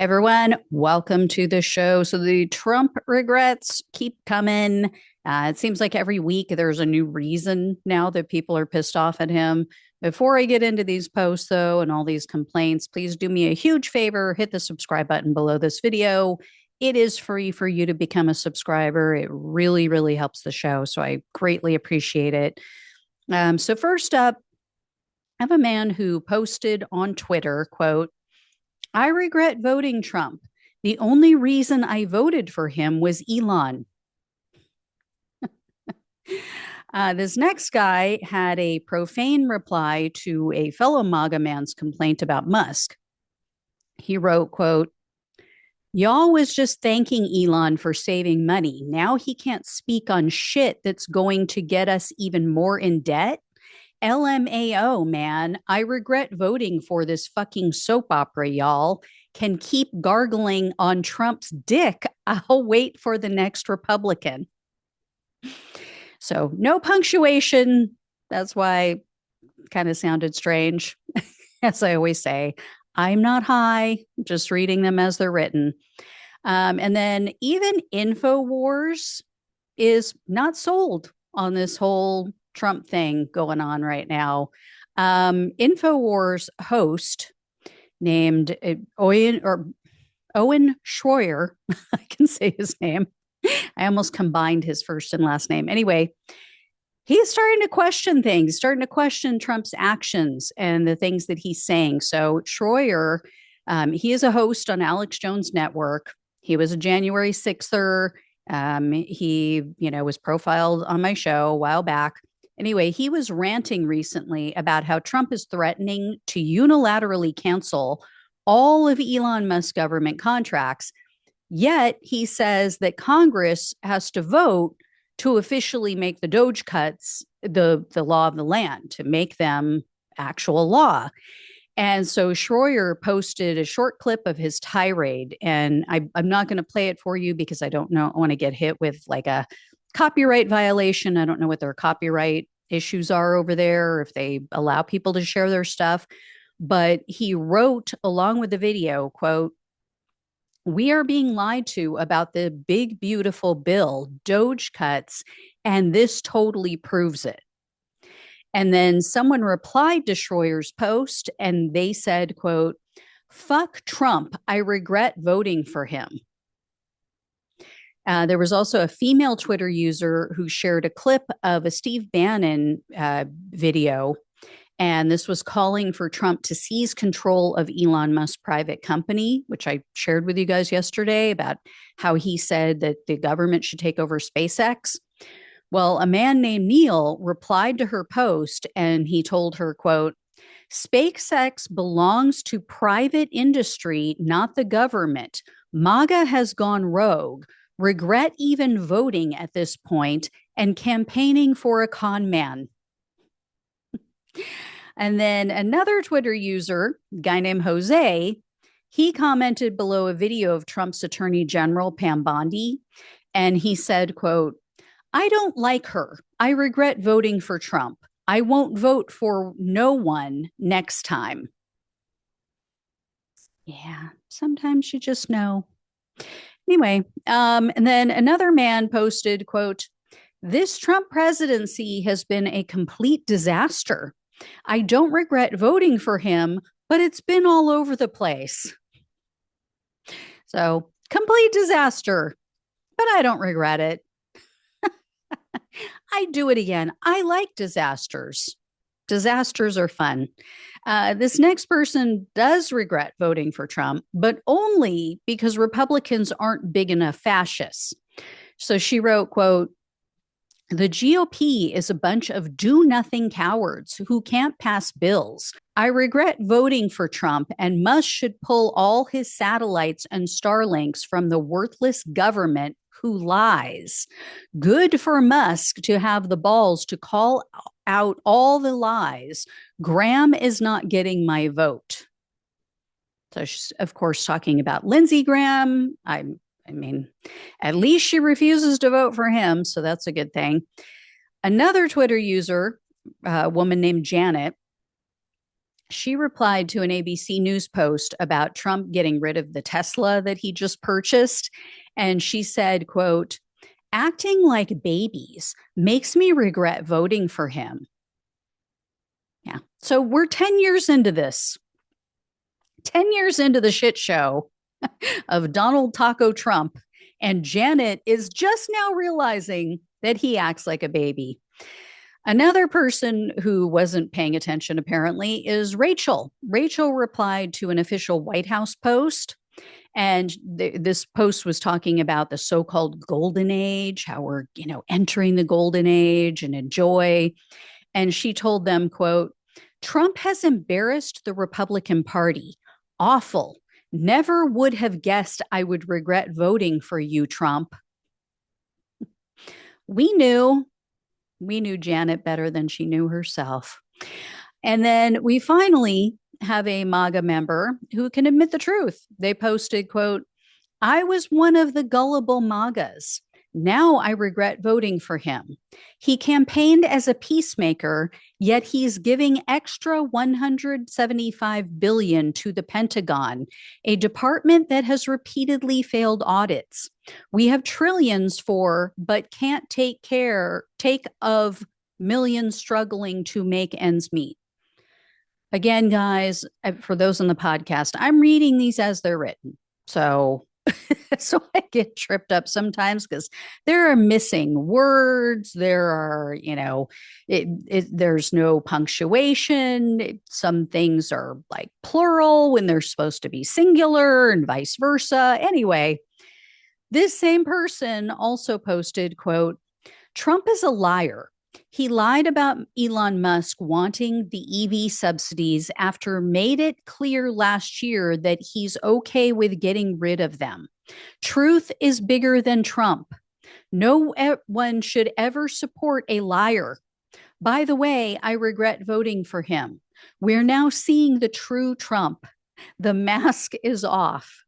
Everyone, welcome to the show. So the Trump regrets keep coming. It seems like every week there's a new reason now that people are pissed off at him. Before I get into these posts, though, and all these complaints, please do me a huge favor. Hit the subscribe button below this video. It is free for you to become a subscriber. It really, really helps the show. So I greatly appreciate it. So first up, I have a man who posted on Twitter, quote, I regret voting Trump. The only reason I voted for him was Elon. This next guy had a profane reply to a fellow MAGA man's complaint about Musk. He wrote, quote, y'all was just thanking Elon for saving money. Now he can't speak on shit that's going to get us even more in debt. LMAO, man. I regret voting for this fucking soap opera, y'all. Can keep gargling on Trump's dick. I'll wait for the next Republican. So no punctuation. That's why it kind of sounded strange. As I always say, I'm not high, just reading them as they're written. And then even Infowars is not sold on this whole Trump thing going on right now. Infowars host named Owen Schroyer, I can say his name. I almost combined his first and last name. Anyway, he's starting to question things, starting to question Trump's actions and the things that he's saying. So Schroyer, he is a host on Alex Jones Network. He was a January 6ther. He, was profiled on my show a while back. Anyway, he was ranting recently about how Trump is threatening to unilaterally cancel all of Elon Musk's government contracts. Yet he says that Congress has to vote to officially make the Doge cuts the law of the land, to make them actual law. And so Schroyer posted a short clip of his tirade, and I'm not going to play it for you because I want to get hit with like a copyright violation. I don't know what their copyright issues are over there, or if they allow people to share their stuff. But he wrote along with the video, quote, we are being lied to about the big, beautiful bill, Doge cuts, and this totally proves it. And then someone replied to Schroyer's post, and they said, quote, fuck Trump. I regret voting for him. There was also a female Twitter user who shared a clip of a Steve Bannon video, and this was calling for Trump to seize control of Elon Musk's private company, which I shared with you guys yesterday about how he said that the government should take over SpaceX. Well, a man named Neil replied to her post, and he told her, quote, SpaceX belongs to private industry, not the government. MAGA has gone rogue. Regret even voting at this point and campaigning for a con man. And then another Twitter user, a guy named Jose, he commented below a video of Trump's Attorney General, Pam Bondi, and he said, quote, I don't like her. I regret voting for Trump. I won't vote for no one next time. Yeah, sometimes you just know. Anyway, and then another man posted, quote, this Trump presidency has been a complete disaster. I don't regret voting for him, but it's been all over the place. So, complete disaster, but I don't regret it. I'd do it again. I like disasters. Disasters are fun. This next person does regret voting for Trump, but only because Republicans aren't big enough fascists. So she wrote, quote, the GOP is a bunch of do-nothing cowards who can't pass bills. I regret voting for Trump, and Musk should pull all his satellites and Starlinks from the worthless government who lies. Good for Musk to have the balls to call out all the lies. Graham is not getting my vote. So she's, of course, talking about Lindsey Graham. I mean, at least she refuses to vote for him, so that's a good thing. Another Twitter user, a woman named Janet, She replied to an ABC News post about Trump getting rid of the Tesla that he just purchased. And she said, quote, acting like babies makes me regret voting for him. Yeah. So we're 10 years into this, 10 years into the shit show of Donald Taco Trump. And Janet is just now realizing that he acts like a baby. Another person who wasn't paying attention, apparently, is Rachel. Rachel replied to an official White House post. And this post was talking about the so-called golden age, how we're, entering the golden age and enjoy. And she told them, quote, Trump has embarrassed the Republican Party. Awful. Never would have guessed I would regret voting for you, Trump. We knew Janet better than she knew herself. And then we finally have a MAGA member who can admit the truth. They posted, quote, I was one of the gullible MAGAs. Now I regret voting for him. He campaigned as a peacemaker, yet he's giving extra $175 billion to the Pentagon, a department that has repeatedly failed audits. We have trillions for, but can't take of millions struggling to make ends meet. Again, guys, for those on the podcast, I'm reading these as they're written. So I get tripped up sometimes because there are missing words. There are, there's no punctuation. Some things are like plural when they're supposed to be singular and vice versa. Anyway, this same person also posted, quote, Trump is a liar. He lied about Elon Musk wanting the EV subsidies after made it clear last year that he's okay with getting rid of them. Truth is bigger than Trump. No one should ever support a liar. By the way, I regret voting for him. We're now seeing the true Trump. The mask is off.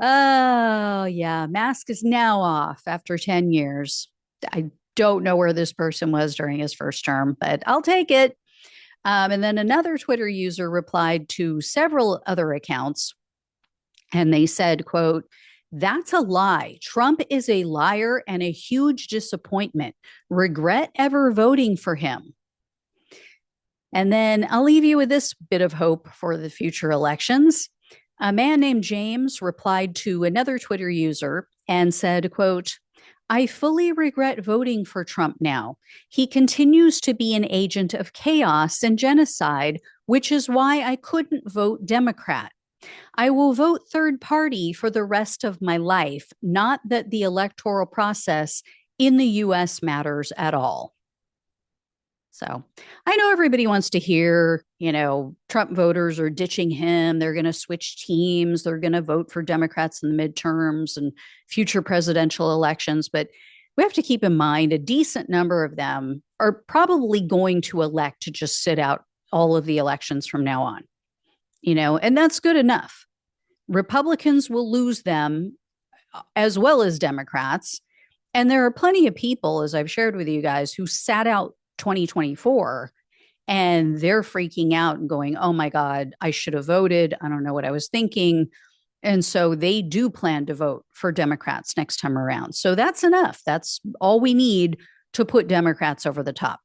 Oh, yeah. Mask is now off after 10 years. I don't know where this person was during his first term, but I'll take it. And then another Twitter user replied to several other accounts, and they said, quote, that's a lie. Trump is a liar and a huge disappointment. Regret ever voting for him. And then I'll leave you with this bit of hope for the future elections. A man named James replied to another Twitter user and said, quote, I fully regret voting for Trump now. He continues to be an agent of chaos and genocide, which is why I couldn't vote Democrat. I will vote third party for the rest of my life, not that the electoral process in the U.S. matters at all. So I know everybody wants to hear, Trump voters are ditching him. They're going to switch teams. They're going to vote for Democrats in the midterms and future presidential elections. But we have to keep in mind a decent number of them are probably going to elect to just sit out all of the elections from now on, and that's good enough. Republicans will lose them as well as Democrats. And there are plenty of people, as I've shared with you guys, who sat out 2024 and they're freaking out and going, oh my God, I should have voted. I don't know what I was thinking. And so they do plan to vote for Democrats next time around. So that's enough. That's all we need to put Democrats over the top.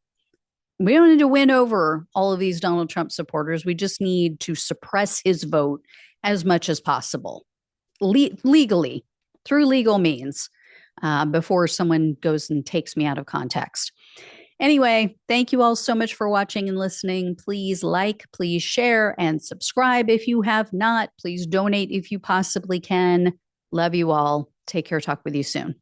We don't need to win over all of these Donald Trump supporters. We just need to suppress his vote as much as possible, legally, through legal means, before someone goes and takes me out of context. Anyway, thank you all so much for watching and listening. Please like, please share, and subscribe if you have not. Please donate if you possibly can. Love you all. Take care. Talk with you soon.